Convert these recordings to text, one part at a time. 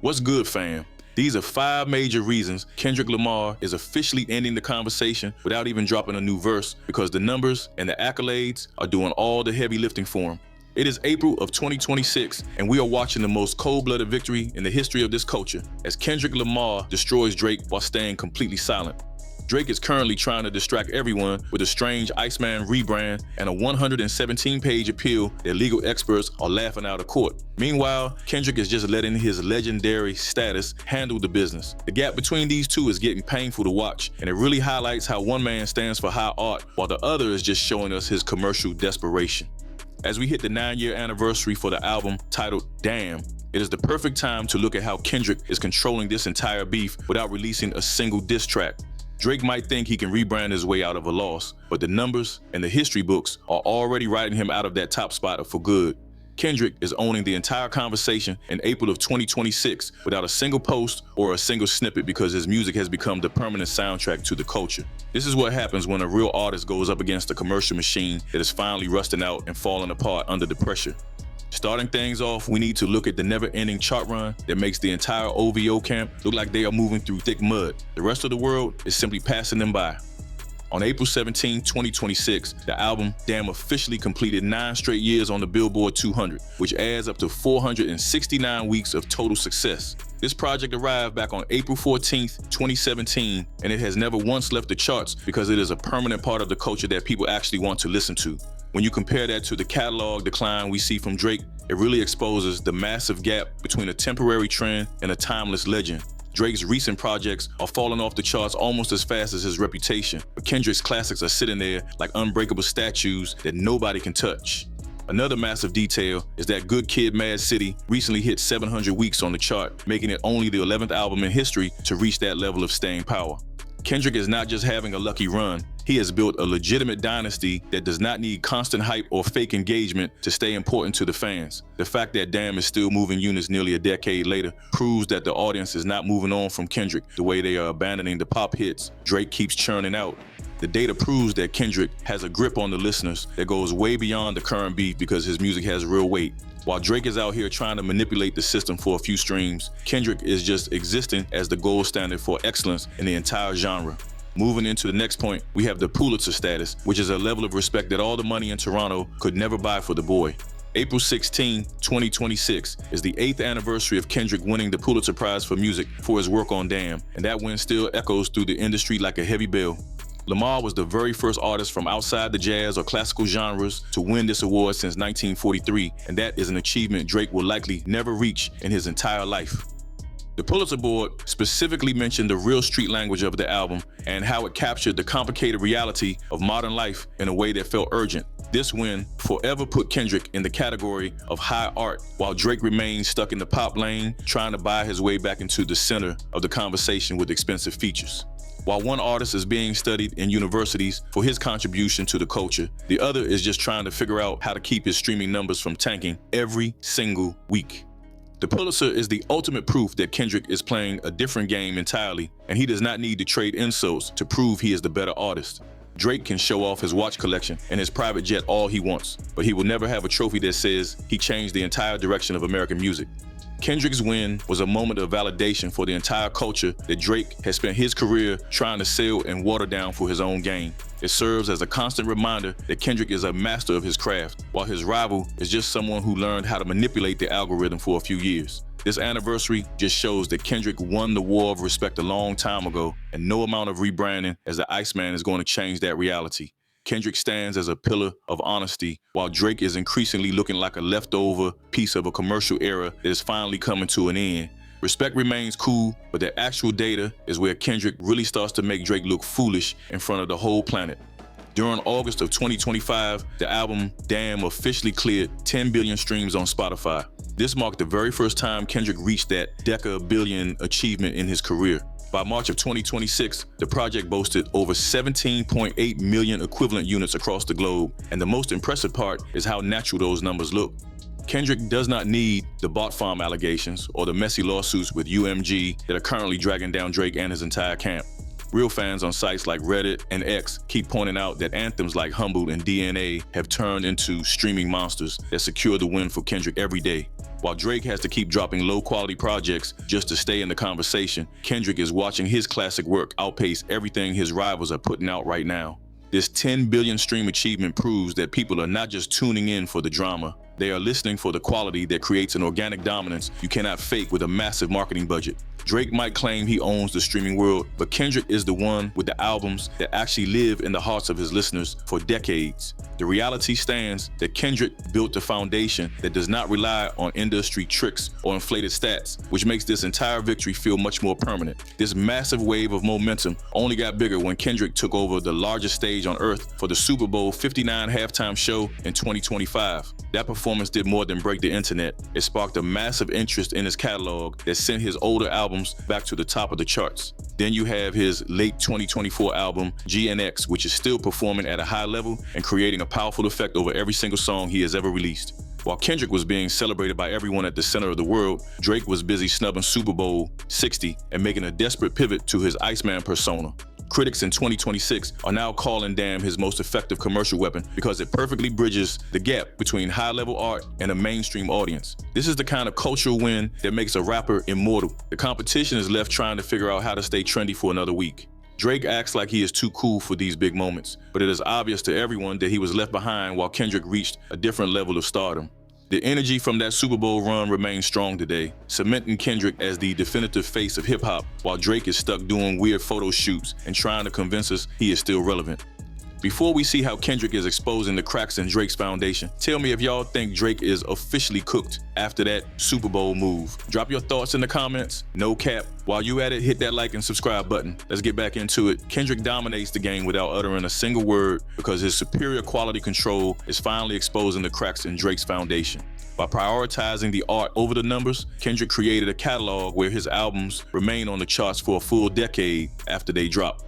What's good, fam? These are 5 major reasons Kendrick Lamar is officially ending the conversation without even dropping a new verse, because the numbers and the accolades are doing all the heavy lifting for him. It is April of 2026, and we are watching the most cold-blooded victory in the history of this culture as Kendrick Lamar destroys Drake while staying completely silent. Drake is currently trying to distract everyone with a strange Iceman rebrand and a 117-page appeal that legal experts are laughing out of court. Meanwhile, Kendrick is just letting his legendary status handle the business. The gap between these two is getting painful to watch, and it really highlights how one man stands for high art while the other is just showing us his commercial desperation. As we hit the 9-year anniversary for the album titled Damn, it is the perfect time to look at how Kendrick is controlling this entire beef without releasing a single diss track. Drake might think he can rebrand his way out of a loss, but the numbers and the history books are already writing him out of that top spot for good. Kendrick is owning the entire conversation in April of 2026 without a single post or a single snippet, because his music has become the permanent soundtrack to the culture. This is what happens when a real artist goes up against a commercial machine that is finally rusting out and falling apart under the pressure. Starting things off, we need to look at the never-ending chart run that makes the entire OVO camp look like they are moving through thick mud. The rest of the world is simply passing them by. On April 17, 2026, the album Damn officially completed 9 straight years on the Billboard 200, which adds up to 469 weeks of total success. This project arrived back on April 14, 2017, and it has never once left the charts because it is a permanent part of the culture that people actually want to listen to. When you compare that to the catalog decline we see from Drake, it really exposes the massive gap between a temporary trend and a timeless legend. Drake's recent projects are falling off the charts almost as fast as his reputation, but Kendrick's classics are sitting there like unbreakable statues that nobody can touch. Another massive detail is that Good Kid, Mad City recently hit 700 weeks on the chart, making it only the 11th album in history to reach that level of staying power. Kendrick is not just having a lucky run, he has built a legitimate dynasty that does not need constant hype or fake engagement to stay important to the fans. The fact that Damn is still moving units nearly a decade later proves that the audience is not moving on from Kendrick the way they are abandoning the pop hits Drake keeps churning out. The data proves that Kendrick has a grip on the listeners that goes way beyond the current beat because his music has real weight. While Drake is out here trying to manipulate the system for a few streams, Kendrick is just existing as the gold standard for excellence in the entire genre. Moving into the next point, we have the Pulitzer status, which is a level of respect that all the money in Toronto could never buy for the boy. April 16, 2026 is the 8th anniversary of Kendrick winning the Pulitzer Prize for Music for his work on Damn, and that win still echoes through the industry like a heavy bell. Lamar was the very first artist from outside the jazz or classical genres to win this award since 1943, and that is an achievement Drake will likely never reach in his entire life. The Pulitzer Board specifically mentioned the real street language of the album and how it captured the complicated reality of modern life in a way that felt urgent. This win forever put Kendrick in the category of high art, while Drake remains stuck in the pop lane, trying to buy his way back into the center of the conversation with expensive features. While one artist is being studied in universities for his contribution to the culture, the other is just trying to figure out how to keep his streaming numbers from tanking every single week. The Pulitzer is the ultimate proof that Kendrick is playing a different game entirely, and he does not need to trade insults to prove he is the better artist. Drake can show off his watch collection and his private jet all he wants, but he will never have a trophy that says he changed the entire direction of American music. Kendrick's win was a moment of validation for the entire culture that Drake has spent his career trying to sell and water down for his own gain. It serves as a constant reminder that Kendrick is a master of his craft, while his rival is just someone who learned how to manipulate the algorithm for a few years. This anniversary just shows that Kendrick won the war of respect a long time ago, and no amount of rebranding as the Iceman is going to change that reality. Kendrick stands as a pillar of honesty, while Drake is increasingly looking like a leftover piece of a commercial era that is finally coming to an end. Respect remains cool, but the actual data is where Kendrick really starts to make Drake look foolish in front of the whole planet. During August of 2025, the album Damn officially cleared 10 billion streams on Spotify. This marked the very first time Kendrick reached that deca-billion achievement in his career. By March of 2026, the project boasted over 17.8 million equivalent units across the globe, and the most impressive part is how natural those numbers look. Kendrick does not need the bot farm allegations or the messy lawsuits with UMG that are currently dragging down Drake and his entire camp. Real fans on sites like Reddit and X keep pointing out that anthems like Humbled and DNA have turned into streaming monsters that secure the win for Kendrick every day. While Drake has to keep dropping low-quality projects just to stay in the conversation, Kendrick is watching his classic work outpace everything his rivals are putting out right now. This 10 billion stream achievement proves that people are not just tuning in for the drama, they are listening for the quality that creates an organic dominance you cannot fake with a massive marketing budget. Drake might claim he owns the streaming world, but Kendrick is the one with the albums that actually live in the hearts of his listeners for decades. The reality stands that Kendrick built a foundation that does not rely on industry tricks or inflated stats, which makes this entire victory feel much more permanent. This massive wave of momentum only got bigger when Kendrick took over the largest stage on earth for the Super Bowl 59 halftime show in 2025. That performance did more than break the internet. It sparked a massive interest in his catalog that sent his older albums back to the top of the charts. Then you have his late 2024 album, GNX, which is still performing at a high level and creating a powerful effect over every single song he has ever released. While Kendrick was being celebrated by everyone at the center of the world, Drake was busy snubbing Super Bowl 60 and making a desperate pivot to his Iceman persona. Critics in 2026 are now calling DAMN his most effective commercial weapon because it perfectly bridges the gap between high-level art and a mainstream audience. This is the kind of cultural win that makes a rapper immortal. The competition is left trying to figure out how to stay trendy for another week. Drake acts like he is too cool for these big moments, but it is obvious to everyone that he was left behind while Kendrick reached a different level of stardom. The energy from that Super Bowl run remains strong today, cementing Kendrick as the definitive face of hip-hop, while Drake is stuck doing weird photo shoots and trying to convince us he is still relevant. Before we see how Kendrick is exposing the cracks in Drake's foundation, tell me if y'all think Drake is officially cooked after that Super Bowl move. Drop your thoughts in the comments. No cap. While you at it, hit that like and subscribe button. Let's get back into it. Kendrick dominates the game without uttering a single word because his superior quality control is finally exposing the cracks in Drake's foundation. By prioritizing the art over the numbers, Kendrick created a catalog where his albums remain on the charts for a full decade after they drop.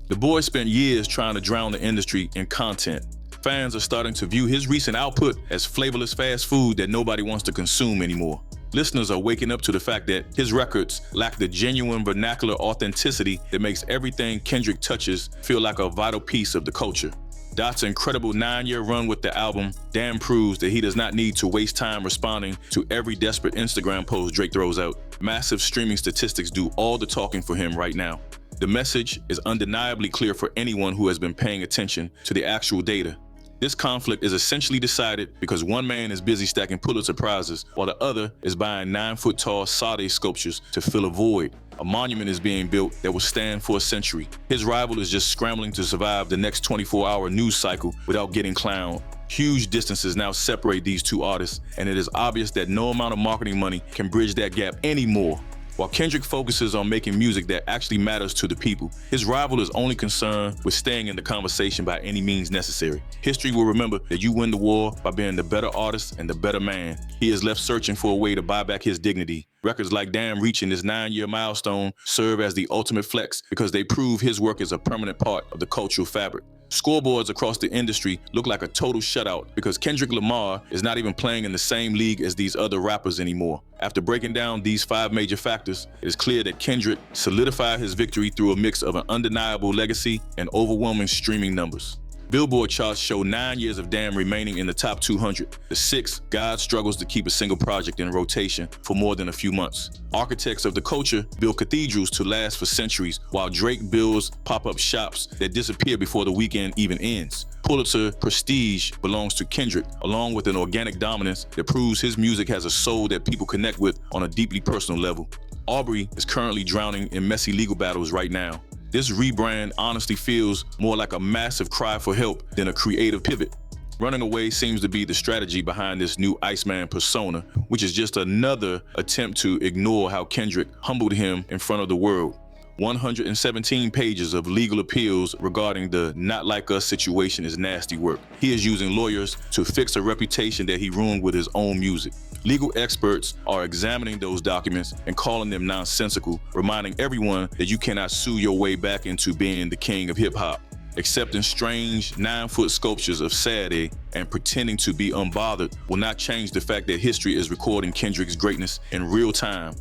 The boy spent years trying to drown the industry in content. Fans are starting to view his recent output as flavorless fast food that nobody wants to consume anymore. Listeners are waking up to the fact that his records lack the genuine vernacular authenticity that makes everything Kendrick touches feel like a vital piece of the culture. Dot's incredible 9-year run with the album DAMN proves that he does not need to waste time responding to every desperate Instagram post Drake throws out. Massive streaming statistics do all the talking for him right now. The message is undeniably clear for anyone who has been paying attention to the actual data. This conflict is essentially decided because one man is busy stacking Pulitzer prizes while the other is buying 9-foot-tall Sade sculptures to fill a void. A monument is being built that will stand for a century. His rival is just scrambling to survive the next 24-hour news cycle without getting clowned. Huge distances now separate these two artists, and it is obvious that no amount of marketing money can bridge that gap anymore. While Kendrick focuses on making music that actually matters to the people, his rival is only concerned with staying in the conversation by any means necessary. History will remember that you win the war by being the better artist and the better man. He is left searching for a way to buy back his dignity. Records like DAMN reaching this 9-year milestone serve as the ultimate flex because they prove his work is a permanent part of the cultural fabric. Scoreboards across the industry look like a total shutout because Kendrick Lamar is not even playing in the same league as these other rappers anymore. After breaking down these 5 major factors, it is clear that Kendrick solidified his victory through a mix of an undeniable legacy and overwhelming streaming numbers. Billboard charts show 9 years of DAMN remaining in the top 200. The 6th, God struggles to keep a single project in rotation for more than a few months. Architects of the culture build cathedrals to last for centuries, while Drake builds pop-up shops that disappear before the weekend even ends. Pulitzer prestige belongs to Kendrick, along with an organic dominance that proves his music has a soul that people connect with on a deeply personal level. Aubrey is currently drowning in messy legal battles right now. This rebrand honestly feels more like a massive cry for help than a creative pivot. Running away seems to be the strategy behind this new Iceman persona, which is just another attempt to ignore how Kendrick humbled him in front of the world. 117 pages of legal appeals regarding the Not Like Us situation is nasty work. He is using lawyers to fix a reputation that he ruined with his own music. Legal experts are examining those documents and calling them nonsensical, reminding everyone that you cannot sue your way back into being the king of hip-hop. Accepting strange 9-foot sculptures of Sade and pretending to be unbothered will not change the fact that history is recording Kendrick's greatness in real time.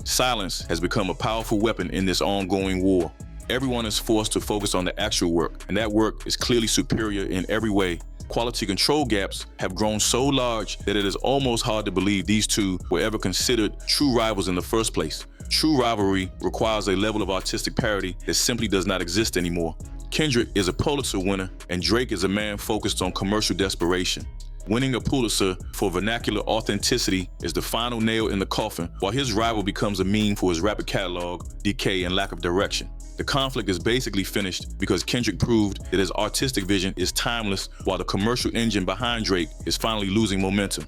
Silence has become a powerful weapon in this ongoing war. Everyone is forced to focus on the actual work, and that work is clearly superior in every way. Quality control gaps have grown so large that it is almost hard to believe these two were ever considered true rivals in the first place. True rivalry requires a level of artistic parity that simply does not exist anymore. Kendrick is a Pulitzer winner, and Drake is a man focused on commercial desperation. Winning a Pulitzer for vernacular authenticity is the final nail in the coffin, while his rival becomes a meme for his rapid catalog, decay, and lack of direction. The conflict is basically finished because Kendrick proved that his artistic vision is timeless, while the commercial engine behind Drake is finally losing momentum.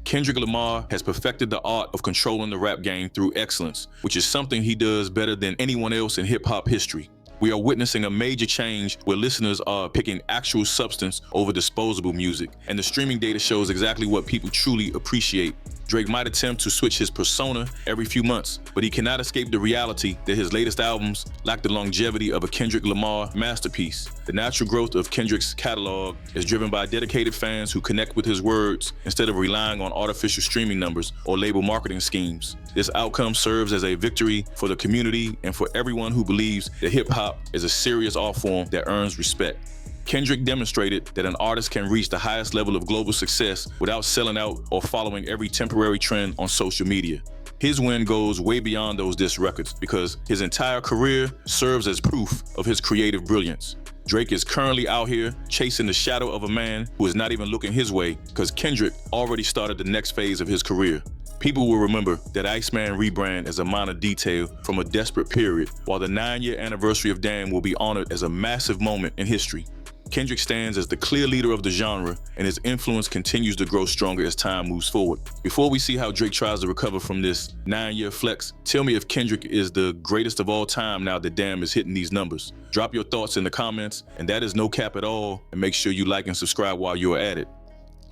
Kendrick Lamar has perfected the art of controlling the rap game through excellence, which is something he does better than anyone else in hip-hop history. We are witnessing a major change where listeners are picking actual substance over disposable music, and the streaming data shows exactly what people truly appreciate. Drake might attempt to switch his persona every few months, but he cannot escape the reality that his latest albums lack the longevity of a Kendrick Lamar masterpiece. The natural growth of Kendrick's catalog is driven by dedicated fans who connect with his words instead of relying on artificial streaming numbers or label marketing schemes. This outcome serves as a victory for the community and for everyone who believes that hip-hop is a serious art form that earns respect. Kendrick demonstrated that an artist can reach the highest level of global success without selling out or following every temporary trend on social media. His win goes way beyond those diss records because his entire career serves as proof of his creative brilliance. Drake is currently out here chasing the shadow of a man who is not even looking his way because Kendrick already started the next phase of his career. People will remember that Iceman rebrand as a minor detail from a desperate period, while the 9-year anniversary of DAMN will be honored as a massive moment in history. Kendrick stands as the clear leader of the genre, and his influence continues to grow stronger as time moves forward. Before we see how Drake tries to recover from this 9-year flex, tell me if Kendrick is the greatest of all time now that DAMN is hitting these numbers. Drop your thoughts in the comments, and that is no cap at all, and make sure you like and subscribe while you're at it.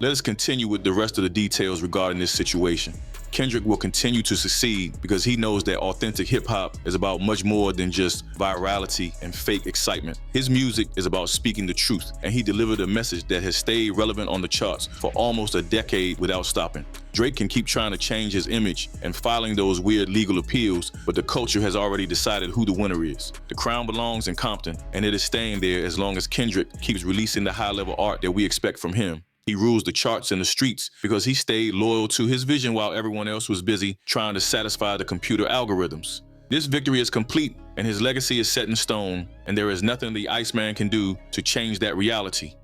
Let us continue with the rest of the details regarding this situation. Kendrick will continue to succeed because he knows that authentic hip-hop is about much more than just virality and fake excitement. His music is about speaking the truth, and he delivered a message that has stayed relevant on the charts for almost a decade without stopping. Drake can keep trying to change his image and filing those weird legal appeals, but the culture has already decided who the winner is. The crown belongs in Compton, and it is staying there as long as Kendrick keeps releasing the high-level art that we expect from him. He rules the charts and the streets because he stayed loyal to his vision while everyone else was busy trying to satisfy the computer algorithms. This victory is complete, and his legacy is set in stone, and there is nothing the Iceman can do to change that reality.